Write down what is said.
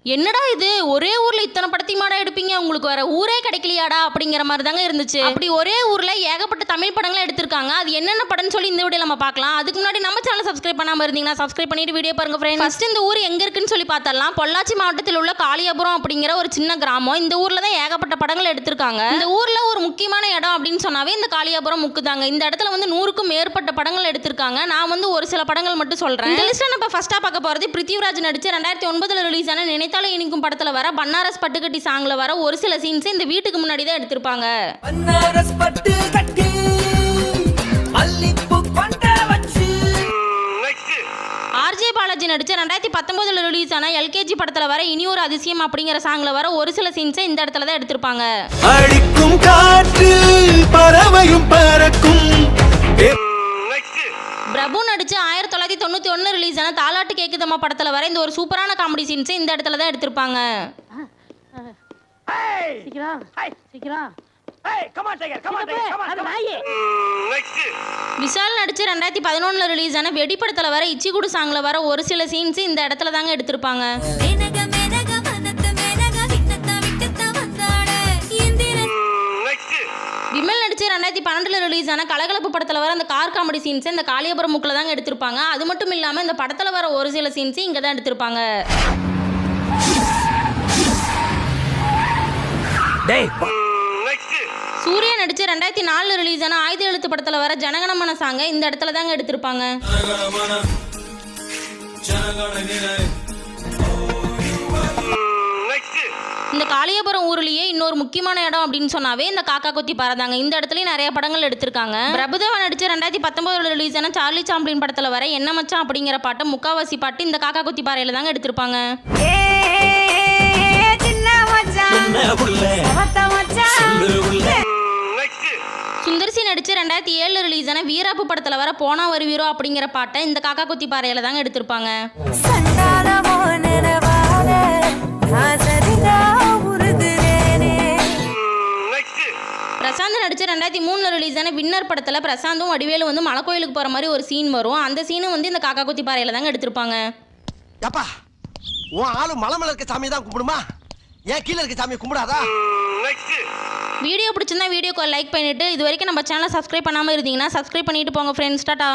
என்னடா இது ஒரே ஊர்ல இத்தனை படத்தையுமாடா எடுப்பீங்க, உங்களுக்கு வேற ஊரே கிடைக்கலையாடா அப்படிங்கிற மாதிரி தாங்க இருந்துச்சு. அப்படி ஒரே ஊர்ல ஏகப்பட்ட தமிழ் படங்களை எடுத்திருக்காங்க. அது என்னென்ன படம்னு சொல்லி இந்த வீடியோ நம்ம பார்க்கலாம். அதுக்கு முன்னாடி நம்ம சேனல் சப்ஸ்கிரைப் பண்ணாம இருந்தீங்கன்னா சப்ஸ்கிரைப் பண்ணிட்டு வீடியோ பாருங்க ஃப்ரெண்ட்ஸ். ஃபர்ஸ்ட் இந்த ஊர் எங்க இருக்குன்னு சொல்லி பார்த்தரலாம். பொள்ளாச்சி மாவட்டத்தில் உள்ள காளியாபுரம் அப்படிங்கிற ஒரு சின்ன கிராமம். இந்த ஊர்ல தான் ஏகப்பட்ட படங்கள் எடுத்திருக்காங்க. இந்த ஊர்ல ஒரு முக்கியமான இடம் அப்படின்னு சொன்னாவே இந்த காளியாபுரம் முக்குதாங்க. இந்த இடத்துல வந்து 100க்கும் மேற்பட்ட படங்கள் எடுத்திருக்காங்க. நான் வந்து ஒரு சில படங்கள் மட்டும் சொல்றேன். இந்த லிஸ்ட்ல நம்ம ஃபர்ஸ்டா பார்க்க போறது பிருத்திவிராஜ் நடிச்ச 2009 ரிலீஸ் ஆன நினைத்தாலே இனிக்கும் படத்துல வர பன்னாரஸ் பட்டுக்கட்டி சாங்ல வர ஒரு சில சீன்ஸ் இந்த வீட்டுக்கு முன்னாடி தான் எடுத்திருப்பாங்க. பன்னாரஸ் பட்டுக்கட்டி மல்லிப்பூ கொண்ட வச்சு ஆர்ஜே பாலாஜி நடிச்ச 2019 ரிலீஸ் ஆன எல்கேஜி படத்துல வர இனி ஒரு அதிசயம் அப்படிங்கிற சாங்ல வர ஒரு சில சீன்ஸ் இந்த இடத்துல தான் எடுத்திருப்பாங்க. அடிக்கும் காற்று பறவையும் பறக்கும். பிரபு நடிச்சு 1991 ரிலீஸ் ஆன தாலாட்டு கேக்குதம்மா படத்துல வர இந்த ஒரு சூப்பரான காமெடி சீன்ஸ் இந்த இடத்துல தான் எடுத்திருப்பாங்க. விஷால் நடிச்சு 2011 ரிலீஸ் ஆன வெடி படத்துல வர இச்சிகுடு சாங்ல வர ஒரு சில சீன்ஸ் இந்த இடத்துல தாங்க எடுத்திருப்பாங்க. விமல் நடிச்சு 2012 ரிலீஸ் ஆன கலகலப்பு படத்துல வர அந்த கார் காமெடி சீன்ஸ் இந்த காளியாபுரம் முக்கில் தாங்க எடுத்திருப்பாங்க. அது மட்டும் இல்லாம இந்த படத்துல வர ஒரு சில சீன்ஸ் இங்க தான் எடுத்திருப்பாங்க. சூர்யா நடிச்சு 2004 ரிலீஸ் ஆன ஆயுத எழுத்து படத்துல வர ஜனகணமன சாங்க இந்த இடத்துல தாங்க எடுத்திருப்பாங்க. இந்த காளியாபுரம் ஊர்லயே இன்னொரு முக்கியமான இடம் அப்படின்னு சொன்னாவே இந்த காக்கா கொத்தி பாறைதாங்க. இந்த இடத்துலயும் நிறைய படங்கள் எடுத்திருக்காங்க. பிரபுதேவா நடிச்ச 2019 ரிலீஸ் ஆன சார்லி சாம்ப்ளின் படத்துல வர என்ன மச்சான் அப்படிங்கிற பாட்டு முக்காவாசி பாட்டு இந்த காக்கா கொத்தி பாறையில தாங்க எடுத்திருப்பாங்க. சுந்தர்சி நடிச்சு 2007 ரிலீஸ் ஆன வீராப்பு படத்துல வர போனா வருவீரோ அப்படிங்கிற பாட்டை இந்த காக்கா கொத்தி பாறையில தாங்க எடுத்திருப்பாங்க. பிரசாந்த் நடிச்ச 2003 ரிலீஸ் ஆன வின்னர் படத்துல பிரசாந்தும் வடிவேலும் வந்து மலை கோயிலுக்கு போற மாதிரி ஒரு சீன் வரும். அந்த சீனை வந்து இந்த காக்கா கொத்தி பாறையில தாங்க எடுத்திருப்பாங்க. அப்பா உன் ஆளு மலை மேல இருக்க சாமி தான் கும்பிடுமா, ஏன் கீழே இருக்க சாமியை கும்பிடாதா? வீடியோ பிடிச்சிருந்தா வீடியோக்கு லைக் பண்ணிட்டு இது வரைக்கும் நம்ம சேனலை சப்ஸ்கிரைப் பண்ணாம இருந்தீங்கன்னா சப்ஸ்கிரைப் பண்ணிட்டு போங்க ஃப்ரெண்ட்ஸ். டாடா.